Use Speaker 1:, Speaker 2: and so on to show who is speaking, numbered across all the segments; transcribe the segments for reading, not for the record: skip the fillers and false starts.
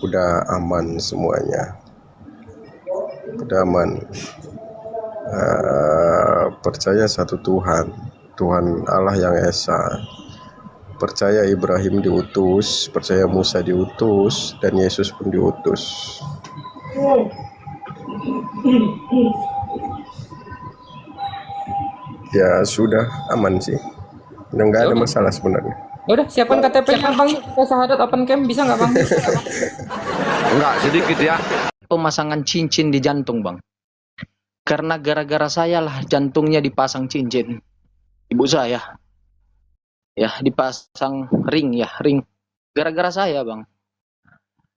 Speaker 1: udah aman semuanya, udah aman. Percaya satu Tuhan, Tuhan Allah yang Esa. Percaya Ibrahim diutus, percaya Musa diutus, dan Yesus pun diutus. Ya sudah aman sih, nggak ada masalah sebenarnya.
Speaker 2: Udah siapkan KTP-nya bang, kita syahadat open camp bisa nggak bang?
Speaker 3: Enggak, sedikit ya. Pemasangan cincin di jantung bang. Karena gara-gara saya lah jantungnya dipasang cincin. Ibu saya. Ya, dipasang ring ya, ring. Gara-gara saya bang.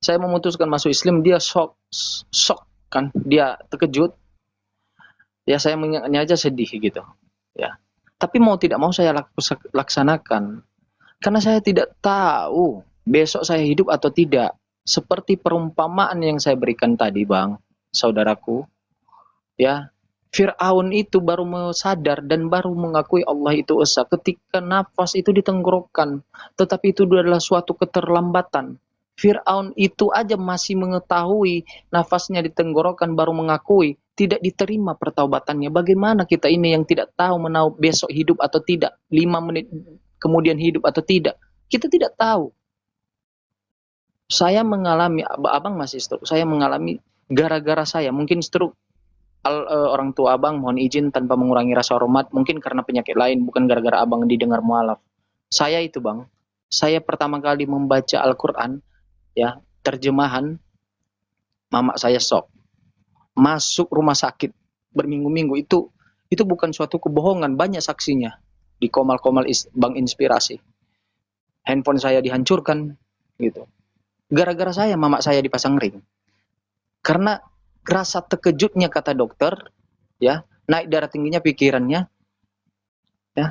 Speaker 3: Saya memutuskan masuk Islam, dia shock kan. Dia terkejut. Ya saya mengingatnya aja sedih gitu. Ya. Tapi mau tidak mau saya laksanakan. Karena saya tidak tahu besok saya hidup atau tidak. Seperti perumpamaan yang saya berikan tadi bang, saudaraku. Ya, Fir'aun itu baru sadar dan baru mengakui Allah itu esa ketika nafas itu ditenggorokan. Tetapi itu adalah suatu keterlambatan. Fir'aun itu aja masih mengetahui nafasnya ditenggorokan baru mengakui. Tidak diterima pertaubatannya. Bagaimana kita ini yang tidak tahu besok hidup atau tidak. 5 menit kemudian hidup atau tidak. Kita tidak tahu. Saya mengalami, abang masih stroke. Saya mengalami gara-gara saya. Mungkin stroke. Orang tua abang mohon izin tanpa mengurangi rasa hormat, mungkin karena penyakit lain, bukan gara-gara abang didengar mualaf. Saya itu bang, saya pertama kali membaca Al-Quran, ya terjemahan, mama saya shock, masuk rumah sakit berminggu-minggu, itu bukan suatu kebohongan, banyak saksinya di komal-komal Bank Inspirasi. Handphone saya dihancurkan, gitu. Gara-gara saya, mama saya dipasang ring. Karena rasa terkejutnya kata dokter, ya naik darah tingginya pikirannya, ya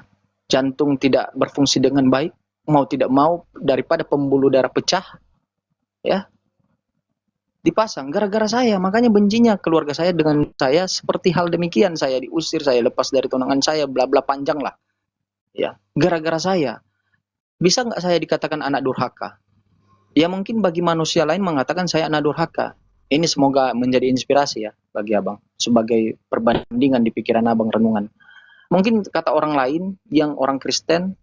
Speaker 3: jantung tidak berfungsi dengan baik, mau tidak mau daripada pembuluh darah pecah, ya dipasang gara-gara saya. Makanya bencinya keluarga saya dengan saya seperti hal demikian, saya diusir, saya lepas dari tunangan saya, bla bla panjang lah, ya gara-gara saya. Bisa nggak saya dikatakan anak durhaka? Ya mungkin bagi manusia lain mengatakan saya anak durhaka. Ini semoga menjadi inspirasi ya bagi abang. Sebagai perbandingan di pikiran abang renungan. Mungkin kata orang lain yang orang Kristen,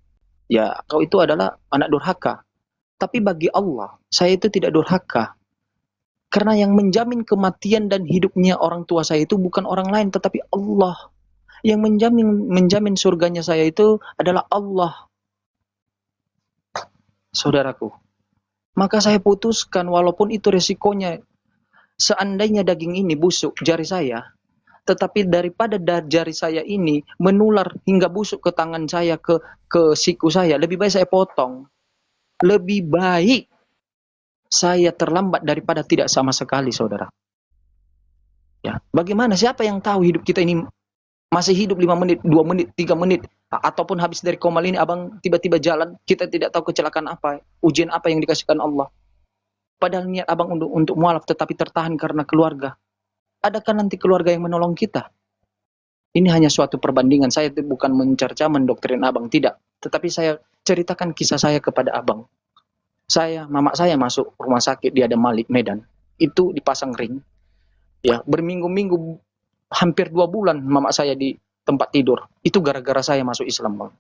Speaker 3: ya kau itu adalah anak durhaka. Tapi bagi Allah, saya itu tidak durhaka. Karena yang menjamin kematian dan hidupnya orang tua saya itu bukan orang lain, tetapi Allah. Yang menjamin surganya saya itu adalah Allah. Saudaraku. Maka saya putuskan walaupun itu resikonya. Seandainya daging ini busuk jari saya, tetapi daripada jari saya ini menular hingga busuk ke tangan saya, ke siku saya, lebih baik saya potong. Lebih baik saya terlambat daripada tidak sama sekali, saudara. Ya, bagaimana? Siapa yang tahu hidup kita ini masih hidup 5 menit, 2 menit, 3 menit, ataupun habis dari komal ini abang tiba-tiba jalan, kita tidak tahu kecelakaan apa, ujian apa yang dikasihkan Allah. Padahal niat abang untuk mualaf tetapi tertahan karena keluarga. Adakah nanti keluarga yang menolong kita? Ini hanya suatu perbandingan. Saya bukan mencerca, mendoktrin abang, tidak. Tetapi saya ceritakan kisah saya kepada abang. Mama saya masuk rumah sakit di Adam Malik, Medan. Itu dipasang ring. Ya, berminggu-minggu, hampir 2 bulan mama saya di tempat tidur. Itu gara-gara saya masuk Islam, bang.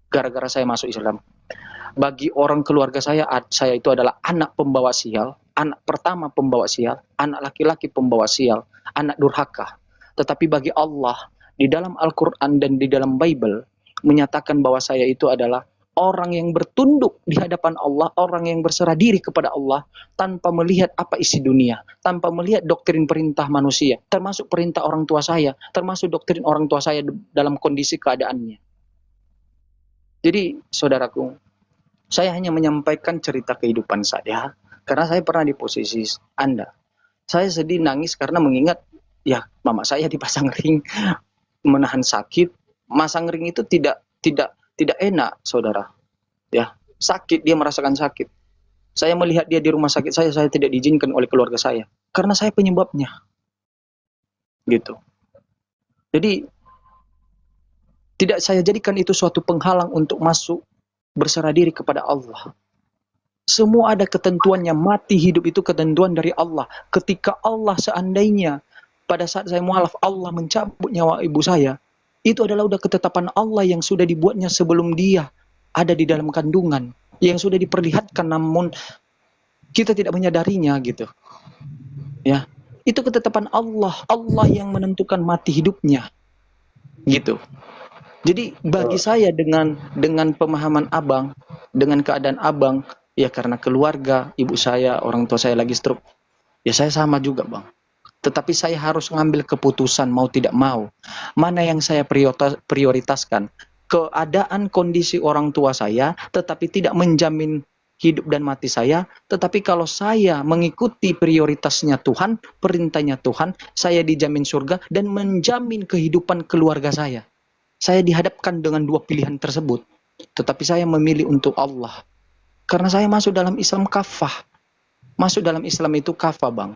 Speaker 3: Gara-gara saya masuk Islam. Bagi orang keluarga saya itu adalah anak pembawa sial, anak pertama pembawa sial, anak laki-laki pembawa sial, anak durhaka. Tetapi bagi Allah, di dalam Al-Quran dan di dalam Bible, menyatakan bahwa saya itu adalah orang yang bertunduk di hadapan Allah, orang yang berserah diri kepada Allah, tanpa melihat apa isi dunia, tanpa melihat doktrin perintah manusia, termasuk perintah orang tua saya, termasuk doktrin orang tua saya dalam kondisi keadaannya. Jadi, saudaraku, saya hanya menyampaikan cerita kehidupan saya, karena saya pernah di posisi Anda. Saya sedih nangis karena mengingat, ya mama saya dipasang ring, menahan sakit. Masang ring itu tidak enak, saudara. Ya, sakit, dia merasakan sakit. Saya melihat dia di rumah sakit saya tidak diizinkan oleh keluarga saya, karena saya penyebabnya. Gitu. Jadi, tidak saya jadikan itu suatu penghalang untuk masuk berserah diri kepada Allah. Semua ada ketentuannya. Mati hidup itu ketentuan dari Allah. Ketika Allah seandainya pada saat saya mualaf Allah mencabut nyawa ibu saya, itu adalah udah ketetapan Allah yang sudah dibuatnya sebelum dia ada di dalam kandungan, yang sudah diperlihatkan namun kita tidak menyadarinya gitu. Ya, itu ketetapan Allah. Allah yang menentukan mati hidupnya. Gitu. Jadi bagi saya dengan pemahaman abang, dengan keadaan abang, ya karena keluarga, ibu saya, orang tua saya lagi stroke, ya saya sama juga bang. Tetapi saya harus mengambil keputusan mau tidak mau. Mana yang saya prioritaskan? Keadaan kondisi orang tua saya, tetapi tidak menjamin hidup dan mati saya. Tetapi kalau saya mengikuti prioritasnya Tuhan, perintahnya Tuhan, saya dijamin surga dan menjamin kehidupan keluarga saya. Saya dihadapkan dengan dua pilihan tersebut. Tetapi saya memilih untuk Allah. Karena saya masuk dalam Islam kafah. Masuk dalam Islam itu kafah bang.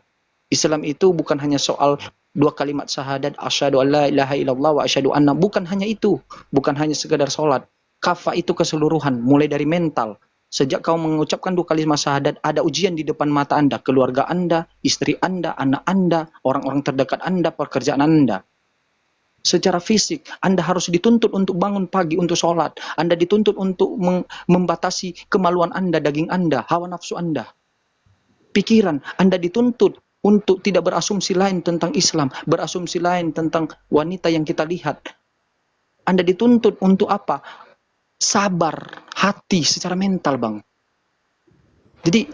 Speaker 3: Islam itu bukan hanya soal dua kalimat syahadat, asyhadu an la ilaha illallah wa asyhadu anna, bukan hanya itu, bukan hanya sekedar sholat. Kafah itu keseluruhan, mulai dari mental. Sejak kau mengucapkan dua kalimat syahadat, ada ujian di depan mata Anda, keluarga Anda, istri Anda, anak Anda, orang-orang terdekat Anda, pekerjaan Anda. Secara fisik, Anda harus dituntut untuk bangun pagi untuk sholat. Anda dituntut untuk membatasi kemaluan Anda, daging Anda, hawa nafsu Anda. Pikiran, Anda dituntut untuk tidak berasumsi lain tentang Islam, berasumsi lain tentang wanita yang kita lihat. Anda dituntut untuk apa? Sabar, hati secara mental, bang. Jadi,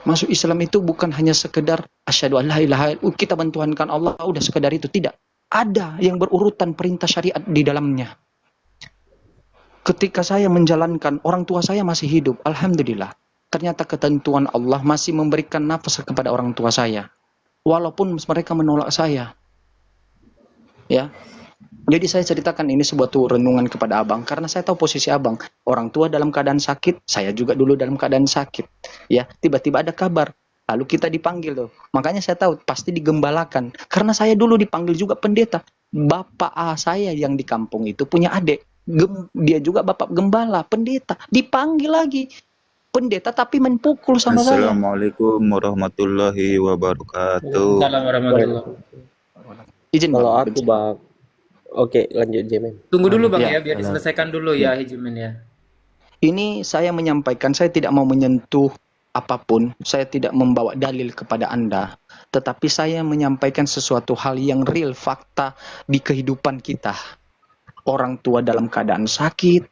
Speaker 3: masuk Islam itu bukan hanya sekedar asyhadu an la ilaha illallah, kita mentuhankan Allah, udah sekedar itu. Tidak. Ada yang berurutan perintah syariat di dalamnya. Ketika saya menjalankan, orang tua saya masih hidup, alhamdulillah. Ternyata ketentuan Allah masih memberikan nafas kepada orang tua saya. Walaupun mereka menolak saya. Ya. Jadi saya ceritakan ini sebuah renungan kepada abang. Karena saya tahu posisi abang. Orang tua dalam keadaan sakit, saya juga dulu dalam keadaan sakit. Ya, tiba-tiba ada kabar. Lalu kita dipanggil tuh. Makanya saya tahu pasti digembalakan. Karena saya dulu dipanggil juga pendeta. Bapak saya yang di kampung itu punya adik. Dia juga bapak gembala, pendeta. Dipanggil lagi. Pendeta tapi menpukul sama saya.
Speaker 4: Assalamualaikum warahmatullahi wabarakatuh.
Speaker 2: Salam warahmatullahi.
Speaker 3: Izin
Speaker 5: Kalau
Speaker 3: bang.
Speaker 5: aku bang, oke lanjut Jemen.
Speaker 2: Tunggu dulu bang
Speaker 3: Ya.
Speaker 2: ya, biar diselesaikan dulu ya Hijimin ya.
Speaker 3: Ini saya menyampaikan, saya tidak mau menyentuh apapun, saya tidak membawa dalil kepada Anda, tetapi saya menyampaikan sesuatu hal yang real, fakta di kehidupan kita. Orang tua dalam keadaan sakit,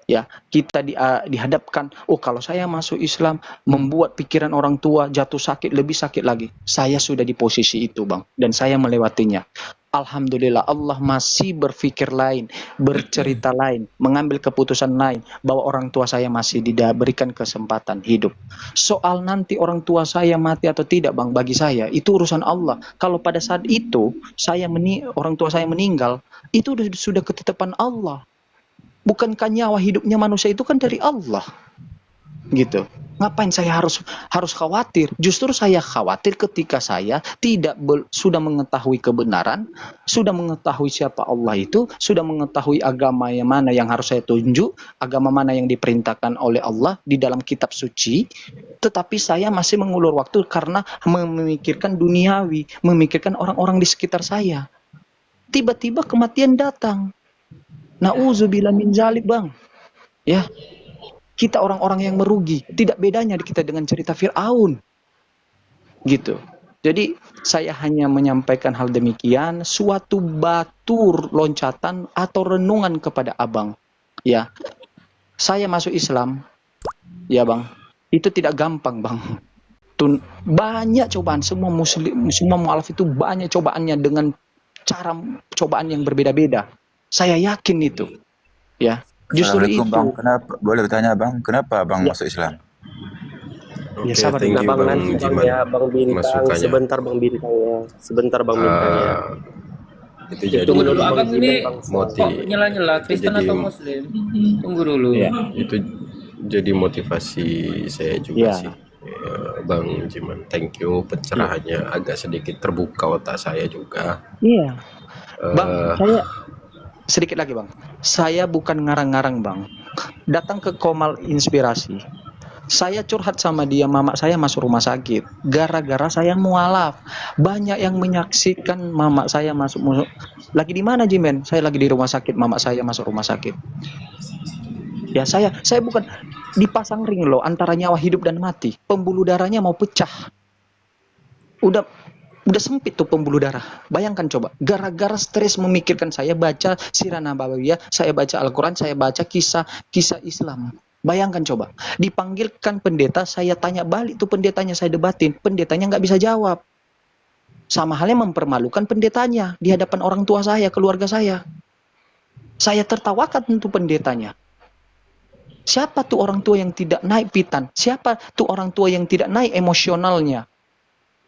Speaker 3: ya kita dihadapkan, oh kalau saya masuk Islam, membuat pikiran orang tua jatuh sakit, lebih sakit lagi. Saya sudah di posisi itu bang, dan saya melewatinya. Alhamdulillah Allah masih berpikir lain, bercerita lain, mengambil keputusan lain, bahwa orang tua saya masih diberikan kesempatan hidup. Soal nanti orang tua saya mati atau tidak bang, bagi saya itu urusan Allah. Kalau pada saat itu orang tua saya meninggal, itu sudah ketetapan Allah. Bukankah nyawa hidupnya manusia itu kan dari Allah, gitu. Ngapain saya harus khawatir? Justru saya khawatir ketika saya sudah mengetahui kebenaran, sudah mengetahui siapa Allah itu, sudah mengetahui agama yang mana yang harus saya tunjuk, agama mana yang diperintahkan oleh Allah di dalam kitab suci, tetapi saya masih mengulur waktu karena memikirkan duniawi, memikirkan orang-orang di sekitar saya. Tiba-tiba kematian datang. Nauzubillah min zalik bang. Ya. Kita orang-orang yang merugi. Tidak bedanya kita dengan cerita Fir'aun. Gitu. Jadi saya hanya menyampaikan hal demikian. Suatu batu loncatan atau renungan kepada abang. Ya. Saya masuk Islam. Ya bang. Itu tidak gampang bang. Banyak cobaan. Semua muslim, semua mu'alaf itu banyak cobaannya dengan cara cobaan yang berbeda-beda. Saya yakin itu. Ya. Justru itu.
Speaker 4: Bang, kenapa boleh bertanya bang, kenapa bang
Speaker 3: Ya.
Speaker 4: masuk Islam?
Speaker 1: Oke,
Speaker 3: sabar.
Speaker 1: thank
Speaker 5: Nah
Speaker 1: you
Speaker 5: bang
Speaker 1: Bang
Speaker 5: nanti bang
Speaker 1: Jiman.
Speaker 5: ya, bang Bintang,
Speaker 1: masukannya.
Speaker 5: sebentar bang Bintang ya, sebentar bang Bintang ya.
Speaker 1: Itu jadi
Speaker 2: Tunggu dulu
Speaker 5: Bang
Speaker 2: abang
Speaker 5: Jimen,
Speaker 2: ini
Speaker 5: Bang.
Speaker 2: kok nyela-nyela Kristen
Speaker 1: Jadi-
Speaker 2: atau Muslim? Tunggu dulu.
Speaker 3: Ya.
Speaker 1: itu jadi motivasi saya juga
Speaker 3: Ya.
Speaker 1: sih. Bang Jiman, thank you pencerahannya, agak sedikit terbuka otak saya juga.
Speaker 3: Iya. Bang,
Speaker 1: Eh,
Speaker 3: saya sedikit lagi bang. Saya bukan ngarang-ngarang bang. Datang ke Komal Inspirasi. Saya curhat sama dia, mama saya masuk rumah sakit. Gara-gara saya mualaf. Banyak yang menyaksikan mama saya masuk. Lagi di mana Jimen? Saya lagi di rumah sakit, mama saya masuk rumah sakit. Ya saya bukan dipasang ring loh antara nyawa hidup dan mati. Pembuluh darahnya mau pecah. Udah sempit tuh pembuluh darah. Bayangkan coba, gara-gara stres memikirkan, saya baca Sirah Nabawiyah, saya baca Al-Quran, saya baca kisah Islam. Bayangkan coba, dipanggilkan pendeta, saya tanya balik tuh pendetanya, saya debatin, pendetanya nggak bisa jawab. Sama halnya mempermalukan pendetanya di hadapan orang tua saya, keluarga saya. Saya tertawakan untuk pendetanya. Siapa tuh orang tua yang tidak naik pitan? Siapa tuh orang tua yang tidak naik emosionalnya?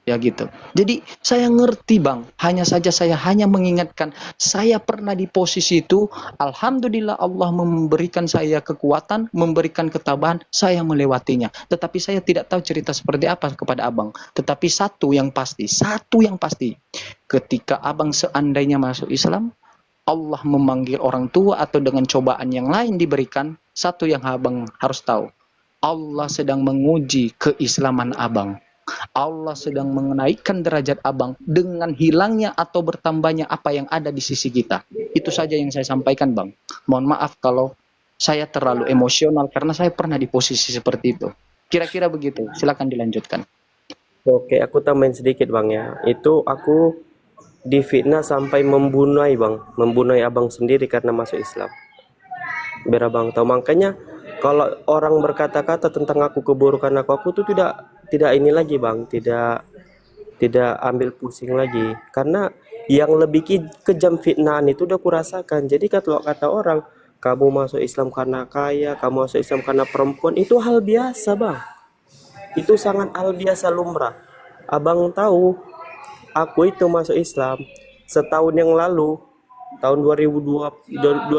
Speaker 3: Ya gitu. Jadi saya ngerti Bang, hanya saja saya hanya mengingatkan, saya pernah di posisi itu, alhamdulillah Allah memberikan saya kekuatan, memberikan ketabahan, saya melewatinya. Tetapi saya tidak tahu cerita seperti apa kepada Abang. Tetapi satu yang pasti, ketika Abang seandainya masuk Islam, Allah memanggil orang tua atau dengan cobaan yang lain diberikan, satu yang Abang harus tahu, Allah sedang menguji keislaman Abang. Allah sedang menaikkan derajat Abang dengan hilangnya atau bertambahnya apa yang ada di sisi kita. Itu saja yang saya sampaikan Bang. Mohon maaf kalau saya terlalu emosional karena saya pernah di posisi seperti itu. Kira-kira begitu. Silakan dilanjutkan.
Speaker 5: Oke, aku tambahin sedikit Bang ya. Itu aku difitnah sampai membunuh abang sendiri karena masuk Islam. Biar abang tahu, makanya kalau orang berkata-kata tentang aku, keburukan aku tuh tidak ini lagi Bang, tidak ambil pusing lagi, karena yang lebih kejam fitnahan itu udah kurasakan. Jadi kalau kata orang, kamu masuk Islam karena kaya, kamu masuk Islam karena perempuan, itu hal biasa Bang, itu sangat hal biasa lumrah. Abang tahu, aku itu masuk Islam setahun yang lalu, tahun 2019,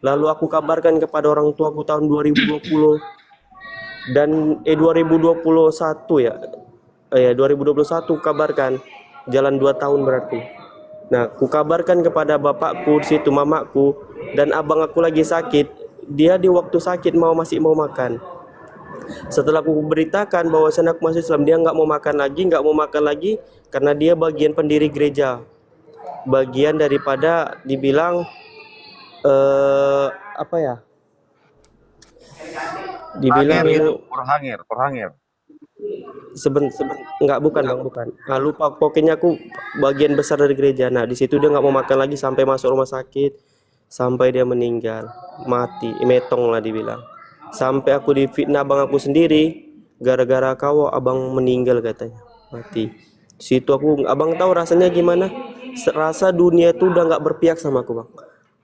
Speaker 5: lalu aku kabarkan kepada orang tuaku tahun 2020 dan 2021 ya. 2021 kabarkan, jalan 2 tahun berarti. Nah, ku kabarkan kepada bapakku di situ, mamaku, dan abang aku lagi sakit. Dia di waktu sakit masih mau makan. Setelah aku beritakan bahwa aku masuk Islam, dia nggak mau makan lagi karena dia bagian pendiri gereja, bagian daripada dibilang apa ya? Dibilang
Speaker 6: Perhangir.
Speaker 5: nggak, bukan Bang, bukan. Nah, lupa, pokoknya aku bagian besar dari gereja. Nah, di situ dia nggak mau makan lagi sampai masuk rumah sakit, sampai dia meninggal, mati, metong lah dibilang. Sampai aku difitnah abang aku sendiri, gara-gara kau abang meninggal katanya, mati. Situ abang tahu rasanya gimana? Rasa dunia itu udah nggak berpihak sama aku Bang.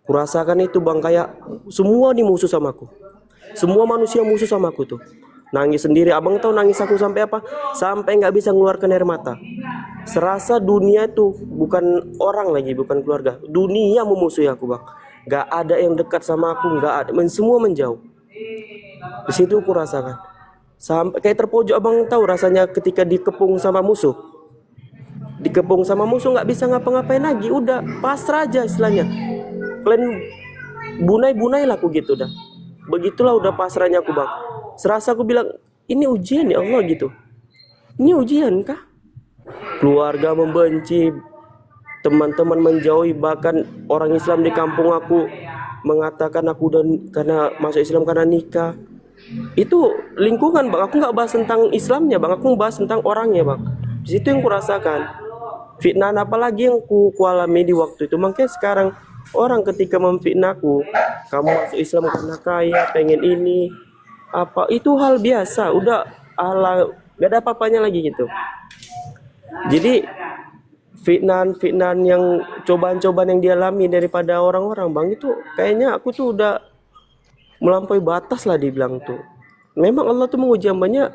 Speaker 5: Kurasakan itu Bang, kayak semua nih musuh sama aku. Semua manusia musuh sama aku tuh. Nangis sendiri, abang tahu nangis aku sampai apa? Sampai nggak bisa mengeluarkan air mata. Serasa dunia tuh bukan orang lagi, bukan keluarga. Dunia memusuhi aku Bang. Gak ada yang dekat sama aku, nggak ada, semua menjauh. Di situ aku rasakan. Sampai kayak terpojok, abang tahu rasanya ketika dikepung sama musuh. Dikepung sama musuh nggak bisa ngapa-ngapain lagi, udah pasrah aja istilahnya. Kalian bunai lah aku gitu dah. Begitulah udah pasrahnya aku Bang. Serasa aku bilang, ini ujian ya Allah gitu. Ini ujian kah? Keluarga membenci, teman-teman menjauhi, bahkan orang Islam di kampung aku mengatakan aku dan karena masuk Islam karena nikah. Itu lingkungan Bang, aku nggak bahas tentang Islamnya Bang, aku bahas tentang orangnya Bang. Di situ yang kurasakan. Fitnah apalagi yang ku alami di waktu itu. Makanya sekarang orang ketika memfitnahku, kamu masuk Islam karena kaya, pengen ini, apa, itu hal biasa, udah ala, gak ada apa-apanya lagi gitu. Jadi fitnahan yang cobaan-cobaan yang dialami daripada orang-orang Bang, itu kayaknya aku tuh udah melampaui batas lah dibilang tuh. Memang Allah tuh menguji hambanya.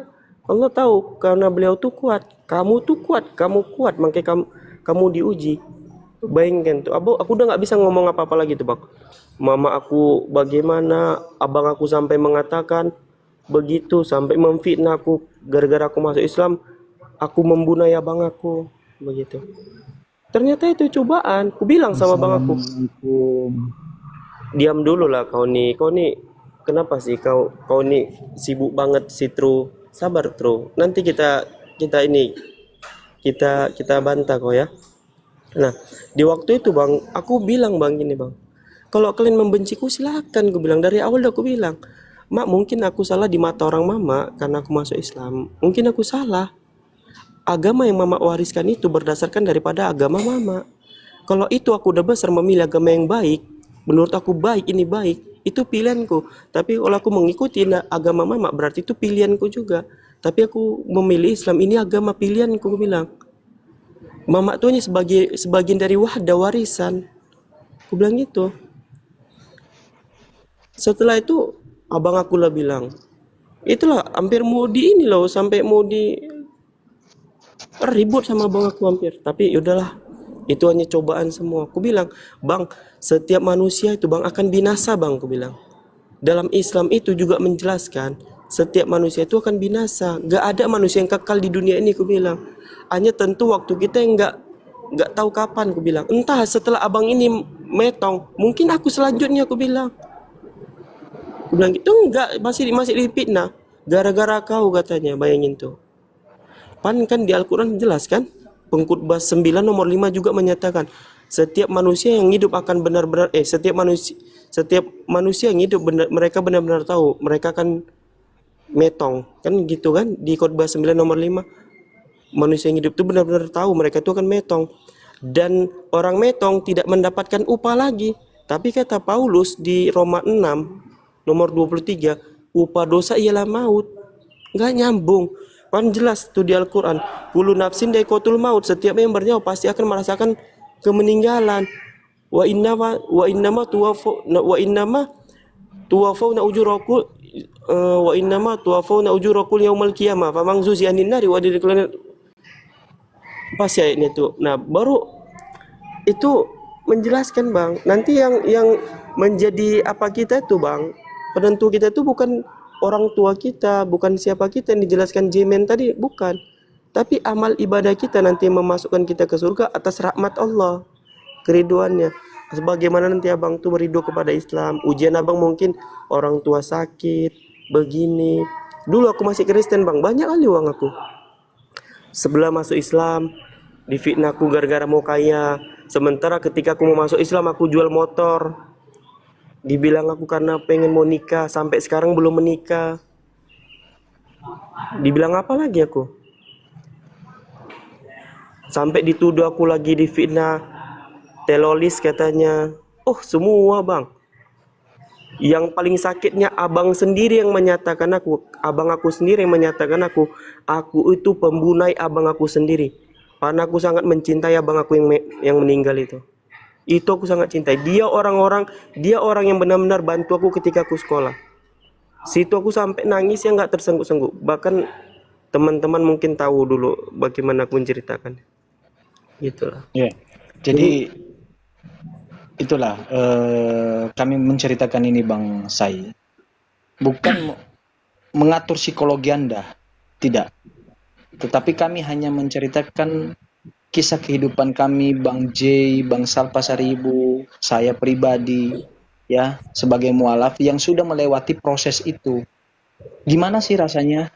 Speaker 5: Allah tahu karena beliau tuh kuat, kamu tuh kuat, kamu kuat, makanya kamu diuji. Bayangkan tuh, aku udah nggak bisa ngomong apa-apa lagi tuh Bang. Mama aku bagaimana, abang aku sampai mengatakan begitu, sampai memfitnah aku gara-gara aku masuk Islam, aku membunuh abang aku, begitu. Ternyata itu cobaan. Aku bilang sama abang aku, diam dulu lah kau nih kenapa sih kau ini sibuk banget sih, Tru? Sabar, Tru. Nanti kita bantah kau ya. Nah, di waktu itu Bang, aku bilang Bang gini Bang, kalau kalian membenciku silakan, aku bilang dari awal aku bilang, Mak mungkin aku salah di mata orang Mama karena aku masuk Islam, mungkin aku salah. Agama yang Mama wariskan itu berdasarkan daripada agama Mama. Kalau itu aku udah besar memilih agama yang baik, menurut aku baik, ini baik, itu pilihanku. Tapi kalau aku mengikuti agama Mama berarti itu pilihanku juga. Tapi aku memilih Islam, ini agama pilihanku, aku bilang. Mama tuh hanya sebagian dari warisan. Aku bilang gitu. Setelah itu abang aku lah bilang, itulah hampir mau di ini loh, sampai mau di ribut sama abang aku hampir. Tapi yaudahlah, itu hanya cobaan semua. Aku bilang, Bang, setiap manusia itu Bang akan binasa Bang, aku bilang. Dalam Islam itu juga menjelaskan setiap manusia itu akan binasa. Gak ada manusia yang kekal di dunia ini, aku bilang. Hanya tentu waktu kita yang nggak tahu kapan, aku bilang. Entah setelah abang ini metong, mungkin aku selanjutnya, aku bilang. Aku bilang gitu, enggak, masih dipitnah. Gara-gara kau katanya, bayangin tuh. Kan di Al-Quran jelas kan? Pengkhotbah 9 nomor 5 juga menyatakan setiap manusia yang hidup akan benar-benar setiap manusia yang hidup mereka benar-benar tahu mereka akan metong, kan gitu kan, di khotbah 9 nomor 5. Manusia yang hidup itu benar-benar tahu mereka itu akan metong, dan orang metong tidak mendapatkan upah lagi. Tapi kata Paulus di Roma 6 nomor 23, upah dosa ialah maut. Nggak nyambung. Kan jelas tuh di Al-Quran, kullu nafsin dha'iqatul maut, setiap yang bernyawa pasti akan merasakan kemeninggalan. Wa innama tuwafawna ujurakum yaumal qiyamah faman zuziya 'anil nari wa adkhilal. Pas ya ini tuh. Nah, baru itu menjelaskan Bang, nanti yang menjadi apa kita itu Bang, penentu kita itu bukan orang tua kita, bukan siapa kita yang dijelaskan Jemen tadi, bukan. Tapi amal ibadah kita nanti yang memasukkan kita ke surga atas rahmat Allah, keriduannya. Sebagaimana nanti abang tuh meridu kepada Islam. Ujian abang mungkin orang tua sakit, begini. Dulu aku masih Kristen Bang, banyak kali uang aku. Sebelah masuk Islam, difitnah aku gara-gara mau kaya. Sementara ketika aku mau masuk Islam, aku jual motor. Dibilang aku karena pengen mau nikah, sampai sekarang belum menikah. Dibilang apa lagi aku? Sampai dituduh aku lagi difitnah, teroris katanya. Oh semua Bang. Yang paling sakitnya abang sendiri yang menyatakan abang aku sendiri yang menyatakan aku itu pembunuh abang aku sendiri. Karena aku sangat mencintai abang aku yang meninggal itu. Itu aku sangat cintai. Dia orang yang benar-benar bantu aku ketika aku sekolah. Situ aku sampai nangis yang nggak tersengguk-sengguk. Bahkan teman-teman mungkin tahu dulu bagaimana aku menceritakan. Gitulah.
Speaker 3: Ya. Jadi itulah kami menceritakan ini Bang Sai. Bukan mengatur psikologi Anda, tidak. Tetapi kami hanya menceritakan kisah kehidupan kami, Bang J, Bang Salpa Saribu, saya pribadi, ya, sebagai mualaf yang sudah melewati proses itu. Gimana sih rasanya?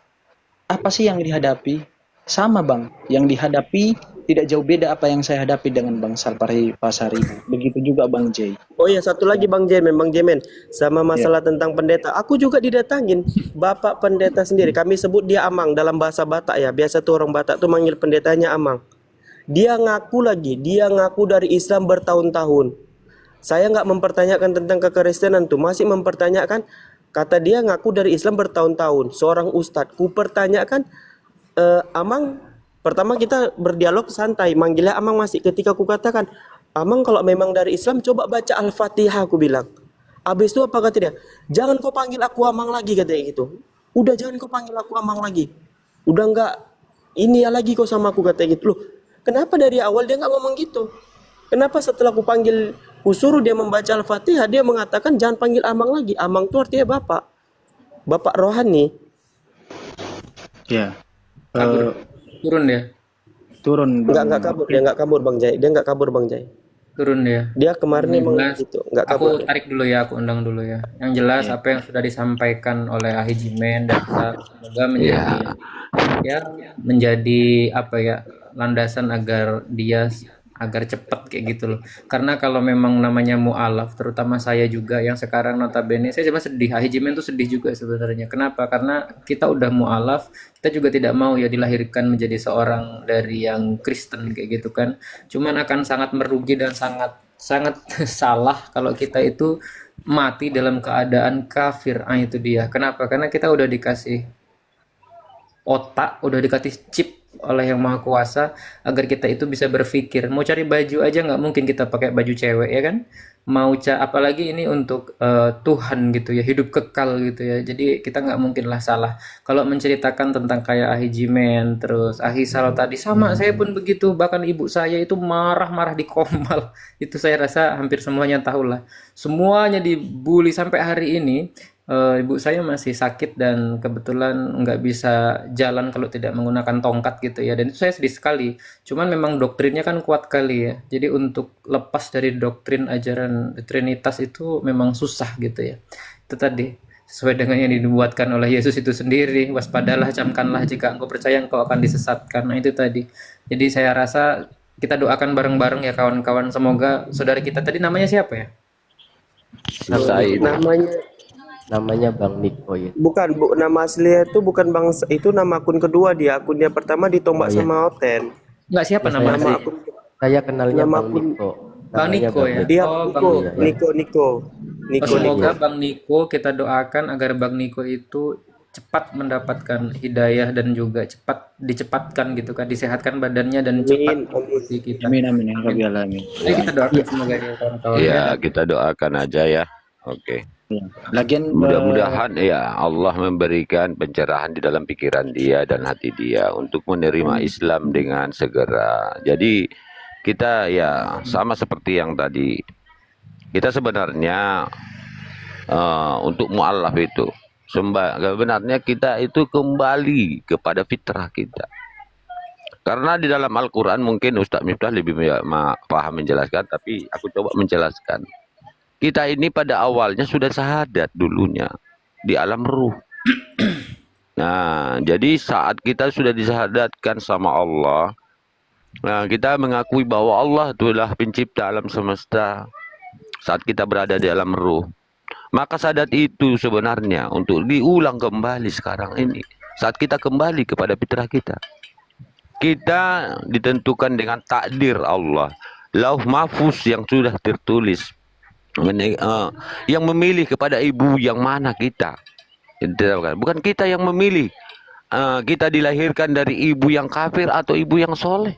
Speaker 3: Apa sih yang dihadapi? Sama Bang, yang dihadapi tidak jauh beda apa yang saya hadapi dengan Bang Salpa Saribu. Begitu juga Bang J.
Speaker 5: Oh ya, satu lagi Bang Jemen, sama masalah tentang pendeta. Aku juga didatangin Bapak pendeta sendiri. Kami sebut dia Amang dalam bahasa Batak ya. Biasa tuh orang Batak tuh manggil pendetanya Amang. Dia ngaku dari Islam bertahun-tahun. Saya nggak mempertanyakan tentang kekristenan tuh, masih mempertanyakan. Kata dia ngaku dari Islam bertahun-tahun. Seorang ustadz. Ku pertanyakan, Amang, pertama kita berdialog santai. Manggilnya Amang masih. Ketika ku katakan, Amang kalau memang dari Islam coba baca Al-Fatihah, aku bilang. Habis itu apa kata dia? Jangan kau panggil aku Amang lagi, katanya gitu. Udah jangan kau panggil aku Amang lagi. Udah nggak ini ya lagi kau sama aku, katanya gitu. Loh, kenapa dari awal dia nggak ngomong gitu? Kenapa setelah aku panggil, ku suruh dia membaca Al-Fatihah, dia mengatakan jangan panggil Amang lagi. Amang itu artinya bapak. Bapak rohani.
Speaker 3: Ya.
Speaker 2: Turun dia.
Speaker 3: Turun.
Speaker 5: Enggak kabur, dia enggak kabur Bang Jai.
Speaker 2: turun dia.
Speaker 5: Dia kemarin
Speaker 2: Yang
Speaker 5: emang
Speaker 2: jelas,
Speaker 5: gitu, nggak
Speaker 2: aku
Speaker 5: kabar.
Speaker 2: tarik dulu ya, aku undang dulu ya. Yang jelas
Speaker 3: Iya.
Speaker 2: apa yang sudah disampaikan oleh Ahi Jimen dan semoga menjadi
Speaker 7: Ya,
Speaker 2: ya menjadi apa ya landasan agar dia agar cepat kayak gitu loh. Karena kalau memang namanya mualaf, terutama saya juga yang sekarang notabene saya cuma sedih. Ahijimen tuh sedih juga sebenarnya. Kenapa? Karena kita udah mualaf, kita juga tidak mau ya dilahirkan menjadi seorang dari yang Kristen kayak gitu kan. Cuman akan sangat merugi dan sangat sangat salah kalau kita itu mati dalam keadaan kafir. Ah itu dia. Kenapa? Karena kita udah dikasih otak, udah dikasih chip oleh yang maha kuasa agar kita itu bisa berpikir. Mau cari baju aja nggak mungkin kita pakai baju cewek ya kan, mau apalagi ini untuk Tuhan gitu ya, hidup kekal gitu ya. Jadi kita nggak mungkin lah salah kalau menceritakan tentang kayak Ahi Jimen terus Ahi Salo tadi. Sama saya pun begitu, bahkan ibu saya itu marah-marah di Komal. Itu saya rasa hampir semuanya tahu lah, semuanya dibully sampai hari ini. Ibu saya masih sakit dan kebetulan nggak bisa jalan kalau tidak menggunakan tongkat gitu ya, dan itu saya sedih sekali. Cuman memang doktrinnya kan kuat kali ya. Jadi untuk lepas dari doktrin ajaran Trinitas itu memang susah gitu ya. Itu tadi sesuai dengan yang dibuatkan oleh Yesus itu sendiri. Waspadalah, camkanlah jika engkau percaya engkau akan disesatkan. Nah itu tadi. Jadi saya rasa kita doakan bareng-bareng ya kawan-kawan. Semoga saudara kita tadi namanya siapa ya?
Speaker 7: Said.
Speaker 5: Namanya
Speaker 7: Bang Niko ya.
Speaker 5: bukan nama aslinya itu bukan Bang, itu nama akun kedua dia. Akun dia pertama ditombak
Speaker 7: Oh, iya.
Speaker 5: sama Oten.
Speaker 2: Enggak, siapa nama
Speaker 5: Nama
Speaker 2: asli?
Speaker 5: akun
Speaker 7: Saya kenalnya
Speaker 5: Nama
Speaker 7: Bang
Speaker 5: akun
Speaker 7: Niko.
Speaker 2: Bang
Speaker 7: Namanya
Speaker 2: Niko ya.
Speaker 5: dia
Speaker 2: Oh,
Speaker 5: Niko,
Speaker 2: Bang Niko.
Speaker 7: Iya.
Speaker 5: Niko, Niko,
Speaker 2: Oh,
Speaker 5: Niko,
Speaker 2: semoga
Speaker 5: Niko.
Speaker 2: Bang Niko kita doakan agar Bang Niko itu cepat mendapatkan hidayah dan juga cepat dicepatkan gitu kan, disehatkan badannya dan cepat
Speaker 5: Amin, amin.
Speaker 2: mengikuti kita.
Speaker 3: Amin amin ya Rabbil alamin.
Speaker 2: Jadi kita doakan semoga ya kawan-kawan ya.
Speaker 8: Ya, kita doakan aja ya. Oke.
Speaker 3: Ya. Lagian
Speaker 8: Mudah-mudahan ya Allah memberikan pencerahan di dalam pikiran dia dan hati dia untuk menerima Islam dengan segera. Jadi kita ya sama seperti yang tadi. Kita sebenarnya untuk mu'alaf itu sebenarnya kita itu kembali kepada fitrah kita. Karena di dalam Al-Quran mungkin Ustaz Miftah lebih paham menjelaskan, tapi aku coba menjelaskan. Kita ini pada awalnya sudah syahadat dulunya di alam ruh. Nah, jadi saat kita sudah disyahadatkan sama Allah, nah kita mengakui bahwa Allah itulah pencipta alam semesta. Saat kita berada di alam ruh, maka syahadat itu sebenarnya untuk diulang kembali sekarang ini. Saat kita kembali kepada fitrah kita, kita ditentukan dengan takdir Allah, lauh mahfuz yang sudah tertulis. Yang memilih kepada ibu yang mana kita, bukan kita yang memilih. Kita dilahirkan dari ibu yang kafir atau ibu yang soleh.